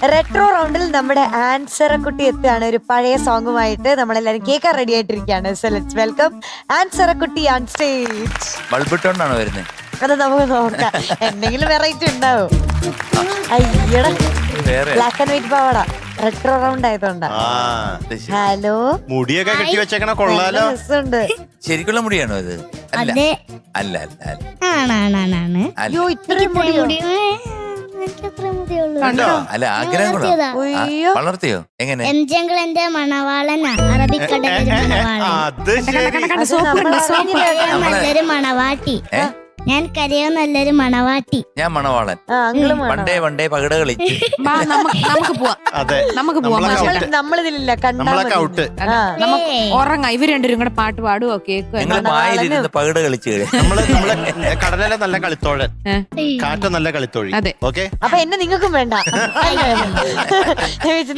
Retro റൗണ്ടിൽ നമ്മുടെ answer കുട്ടി എത്തുകയാണ് ഒരു പഴയ സോങ്ങുമായിട്ട്. നമ്മളെല്ലാരും കേൾക്കാൻ റെഡി ആയിട്ടിരിക്കുകയാണ്. സോ ലെറ്റ്സ് വെൽക്കം ആൻസർ കുട്ടി ഓൺ സ്റ്റേജ്. ബൾബിട്ടോണ്ടാണോ വരുന്നത്? അത് നമുക്ക് നോക്കാം, എന്തെങ്കിലും വെറൈറ്റി ഉണ്ടാവും. അയ്യടാ, ബ്ലാക്ക് ആൻഡ് വൈറ്റ് പാവാട, റെട്രോ റൗണ്ട് ആയതുകൊണ്ടാ. ഹലോ, മുടിയൊക്കെ കെട്ടി വെച്ചേക്കണ കൊള്ളാലോ. രസമുണ്ട്. ശരിക്കുള്ള മുടിയാണോ ഇത്? അല്ല അതെ. അല്ല അല്ല അല്ല. ആണ്. അയ്യോ, ഇത്രയും മുടിയോ? അല്ല, ആഗ്രഹം കൂടാ. അയ്യോ, വളർത്തിയോ? എങ്ങനെ? എന്റെ മണവാളനാ, അറബിക്കടലൊരു മണവാളൻ. അത് ശരി. നല്ലൊരു മണവാട്ടി. ഞാൻ കരയോ നല്ലൊരു മണവാട്ടി. ഞാൻ മണവാളൻ. അങ്കിളും പണ്ടേ പകിട കളിച്ചു. നമുക്ക് പോവാം. അതെ, നമുക്ക് പോവാം. നമ്മളിതിലില്ല, നമ്മളൊക്കെ ഔട്ട്. നമുക്ക് ഉറങ്ങാം. ഇവർ രണ്ടുപേരും കൂടെ പാട്ട് പാടുവോ കേൾക്കുവോ? നിങ്ങൾ മായിലിരുന്ന് പകിട കളിച്ചു. നമ്മള് കടലിലെ നല്ല കളിത്തോഴൻ, കാറ്റ് നല്ല കളിത്തോഴി. അതെ. ഓക്കെ, അപ്പൊ എന്നെ നിങ്ങൾക്കും വേണ്ട.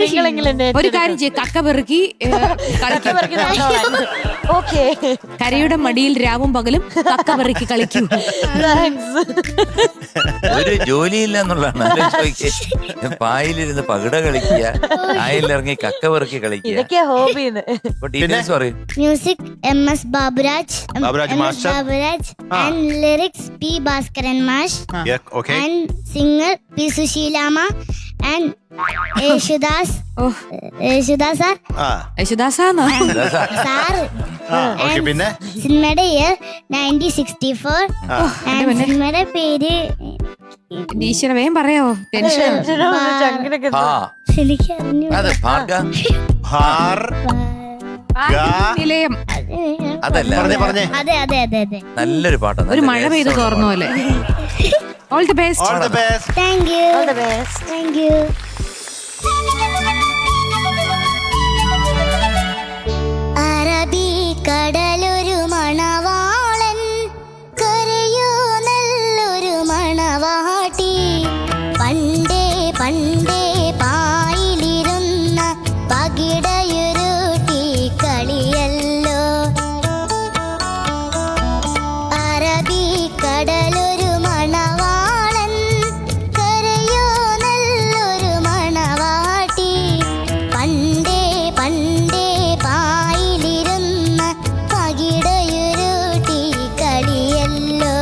നിങ്ങളെങ്കിലും എന്നെ ഒരു കാര്യം ചെയ്യ, കക്ക പെറുക്കി ഓക്കെ. കരയുടെ മടിയിൽ രാവും പകലും കക്ക പെറുക്കി കളിക്കൂ. ഒരു ജോലിയില്ല എന്നുള്ളതാണ്. പായിലിരുന്ന് പകിട കളിക്കുക, ആയിലിറങ്ങി കക്ക പെറുക്കി കളിക്കുക. ഇതൊക്കെയാ ഹോബിന്ന്. ഡീറ്റെയിൽസ് പറയും. Music MS Baburaj and lyrics P Bhaskaran മാഷ് ഓക്കെ. ആൻഡ് സിംഗർ P സുശീലാമ്മ ആൻഡ് യേശുദാസ് സാർ. യേശുദാസാന്നോ? സാർ. ഓക്കെ, പിന്നെ സിനിമയുടെ ഇയർ 1964. സിനിമയുടെ പേര് ഈശ്വര വേഗം പറയാവോ? ടെൻഷൻ. ആ, എനിക്ക് അറിഞ്ഞു. അത് ഭാർഗ. നിലയം. അതല്ല, പറഞ്ഞേ. അതെ അതെ അതെ അതെ. നല്ലൊരു പാട്ടാണ്. ഒരു മഴ പെയ്ത് തോർന്ന പോലെ. All the best. All the best. Thank you. All the best. Thank you. അറബിക്കടലൊരു മണവാളൻ, കരയോ നല്ലൊരു മണവാട്ടി. പണ്ടേ പായിലിരുന്ന പകിടയുരുട്ടി കളിയല്ലോ. അറബിക്കടലൊരു മണവാളൻ, കരയോ നല്ലൊരു മണവാട്ടി. പണ്ടേ പായിലിരുന്ന പകിടയുരുട്ടി കളിയല്ലോ.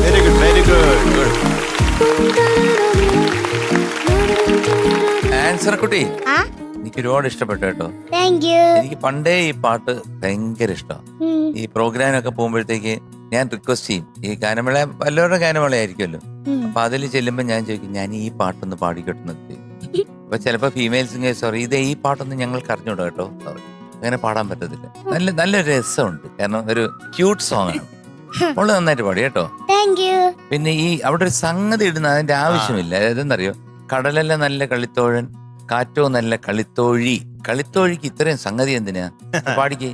Very good very good. Ansar കുട്ടി ആ എനിക്ക് ഒരുപാട് ഇഷ്ടപ്പെട്ടു കേട്ടോ. Thank you. എനിക്ക് പണ്ടേ ഈ പാട്ട് ഭയങ്കര ഇഷ്ടമാണ്. ഈ പ്രോഗ്രാമിനൊക്കെ പോകുമ്പോഴത്തേക്ക് ഞാൻ റിക്വസ്റ്റ് ചെയ്യും, ഈ ഗാനമേള വല്ലവരുടെ ഗാനമേള ആയിരിക്കുമല്ലോ, അപ്പൊ അതിൽ ചെല്ലുമ്പോ ഞാൻ ചോദിക്കും ഞാൻ ഈ പാട്ടൊന്ന് പാടിക്കെട്ടുന്നത്. അപ്പൊ ചിലപ്പോ ഫീമെയിൽ സിംഗേഴ്സ് പറയും ഇത് ഈ പാട്ടൊന്നും ഞങ്ങൾക്ക് അറിഞ്ഞൂടാ കേട്ടോ, അങ്ങനെ പാടാൻ പറ്റത്തില്ല. നല്ല രസമുണ്ട്, കാരണം ഒരു ക്യൂട്ട് സോങ് ആണ്. അവള് നന്നായിട്ട് പാടി കേട്ടോ. Thank U. പിന്നെ ഈ അവിടെ ഒരു സംഗതി ഇടുന്ന അതിന്റെ ആവശ്യമില്ല. അതെന്നറിയോ, കടലല്ല നല്ല കളിത്തോഴൻ, കാറ്റോ നല്ല കളിത്തോഴി. കളിത്തോഴിക്ക് ഇത്രയും സംഗതി എന്തിനാ? പാടിക്കേ.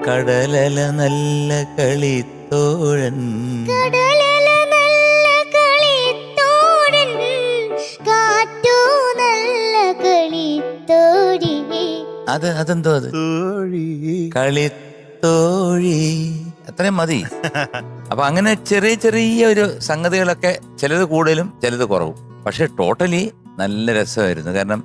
കടലല നല്ല കളിത്തോഴൻ, കടലല നല്ല കളിത്തോഴൻ, കാറ്റോ നല്ല കളിത്തോഴി. അതെന്തോ അത് കളിത്തോഴി, അത്രയും മതി. അപ്പൊ അങ്ങനെ ചെറിയ ചെറിയ ഒരു സംഗതികളൊക്കെ, ചിലത് കൂടുതലും ചിലത് കുറവും, പക്ഷെ ടോട്ടലി നല്ല രസമായിരുന്നു. കാരണം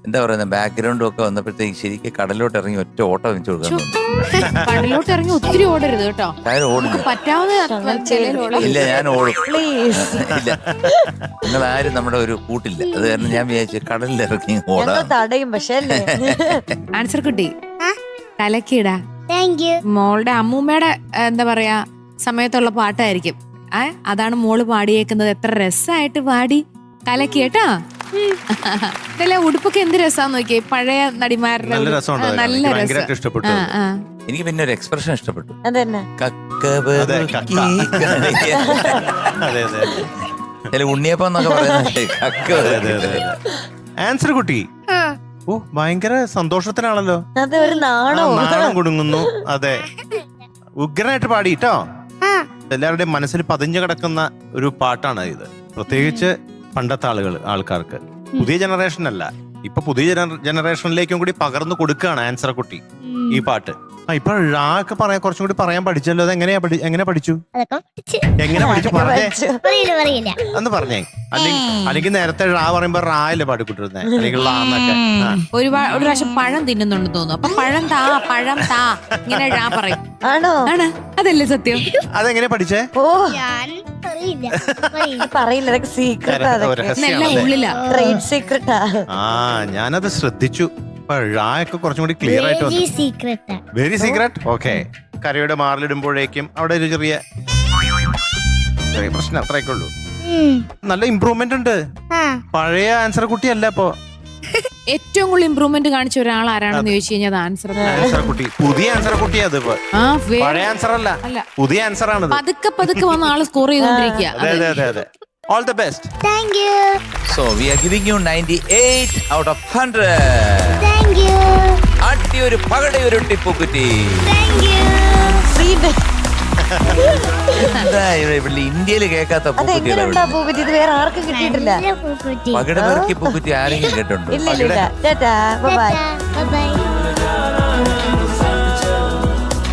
എന്താ പറയുന്നത്, ബാക്ക്ഗ്രൗണ്ടും ഒക്കെ വന്നപ്പോഴത്തേക്ക് ശരിക്കും കടലിലോട്ട് ഇറങ്ങി ഒറ്റ ഓട്ടം വെച്ച് കൊടുക്കാൻ തോന്നുന്നു. കടലിലോട്ട് ഇറങ്ങി ഒത്തിരി ഓടരുത് കേട്ടോ, ഞാൻ ഓടില്ല. പറ്റാവുന്ന ഇല്ല ഞാൻ ഓടും. പ്ലീസ്. ഇല്ല, നിങ്ങൾ ആരും നമ്മുടെ ഒരു കൂട്ടില്ല. അത് കാരണം ഞാൻ വിചാരിച്ചു കടലിൽ ഇറങ്ങി ഞങ്ങൾ ഓടാം. തടയും, പക്ഷേ അല്ലേ ആൻസർ കിട്ടി. ആ? കലക്കിടാ. Thank you. മോളുടെ അമ്മൂമ്മയുടെ എന്താ പറയാ സമയത്തുള്ള പാട്ടായിരിക്കും. അതാണ് മോള് പാടിയേക്കുന്നത്. എത്ര രസമായിട്ട് പാടി കലക്കി കേട്ടാ. ഇതല്ലേ ഉടുപ്പൊക്കെ എന്ത് രസാന്ന് നോക്കിയേ, പഴയ നടിമാരുടെ നല്ല രസമുണ്ട്. നല്ല എനിക്ക് രസം. ഭയങ്കരമായിട്ട് ഇഷ്ടപ്പെട്ടു. എനിക്ക് പിന്നെ ഒരു എക്സ്പ്രഷൻ ഇഷ്ടപ്പെട്ടു. അതന്നെ അതെ, കക്ക. അതെ അതെ ചില ഉണ്ണിയപ്പം എന്നൊക്കെ പറയുന്നത് കക്ക. ആൻസർ കുട്ടി. ഓ ഭയങ്കര സന്തോഷത്തിനാണല്ലോ. അത് ഒരു നാണോ നാണം കുടുങ്ങുന്നു. അതെ, ഉഗ്രനായിട്ട് പാടിട്ടോ. എല്ലാവരുടെയും മനസ്സിൽ പതിഞ്ഞു കിടക്കുന്ന ഒരു പാട്ടാണ് ഇത്. പ്രത്യേകിച്ച് പണ്ടത്തെ ആൾക്കാർക്ക്, പുതിയ ജനറേഷൻ അല്ല, ഇപ്പൊ പുതിയ ജനറേഷനിലേക്കും കൂടി പകർന്നു കൊടുക്കുകയാണ് ആൻസർ കുട്ടി ഈ പാട്ട്. ഇപ്പൊ ഴാക്ക് കുറച്ചും കൂടി പറയാൻ പഠിച്ചല്ലോ. അത് എങ്ങനെ പഠിച്ചു? അതൊക്കെ പഠിച്ച്. എങ്ങനെ പഠിച്ചു? പറഞ്ഞേ പറയില്ല. ഒന്ന് പറഞ്ഞേ. അല്ലെങ്കിൽ നേരത്തെ ഴാ പറയുമ്പോ റായല്ലേ പാടിക്കൊണ്ടിരുന്നേ, അല്ലെങ്കിൽ ളാന്നൊക്കെ. ഒരു പ്രാവശ്യം പഴം തിന്നുന്നുണ്ടെന്ന് തോന്നുന്നു. അപ്പൊ പഴം താ ഇങ്ങനെ ഴാ പറയും. ആണോ? ആണ്, അതല്ലേ സത്യം? അതെങ്ങനെ പഠിച്ചേ? ഓ ഞാൻ പറയില്ല. പറയില്ല, അതൊക്കെ സീക്രട്ടാ. എല്ലാം ഉള്ളിലാ. ട്രേഡ് സീക്രട്ടാ. ഞാനത് ശ്രദ്ധിച്ചു. ഴായൊക്കെ കുറച്ചും കൂടി ക്ലിയർ ആയിട്ട് വന്നു. സീക്രട്ടാ. Very secret. ഓക്കെ. കരയുടെ മാറിലിടുമ്പോഴേക്കും അവിടെ ഒരു ചെറിയ പ്രശ്നം, അത്രയൊക്കെ ഉള്ളൂ. നല്ല ഇമ്പ്രൂവ്മെന്റ് ഉണ്ട്. പഴയ ആൻസർ കുട്ടിയല്ല ഇപ്പൊ. ഏറ്റവും കൂടുതൽ ഇമ്പ്രൂവ്മെന്റ് കാണിച്ച ഒരാൾ ആരാണെന്ന് ചോദിച്ചു കഴിഞ്ഞാൽ ആൻസർ കുട്ടി, പുതിയ ആൻസർ കുട്ടിയാ അത്. പഴയ ആൻസർ അല്ല, പുതിയ ആൻസർ ആണ്. പതുക്കെ വന്ന ആള് സ്കോർ ചെയ്തോണ്ടിരിക്കുക. അതെ. All the best. Thank you. So we are giving you 98 out of 100. Thank you. അട്ടി ഒരു പകട ഒരു ടിപ്പുക്കുറ്റി. Thank you. ഇവിടെ ഇന്ത്യയിൽ കേൾക്കാത്ത അതെങ്ങനെയുണ്ടാ പൂക്കുറ്റി? ഇത് വേറെ ആർക്കും കിട്ടിയിട്ടില്ല. നല്ല പൂക്കുറ്റി. പകട പെറുക്കി പൂക്കുറ്റി ആരെങ്കിലും കേട്ടുണ്ടോ? ഇല്ല. ടാറ്റാ, ബൈ. ടാറ്റാ.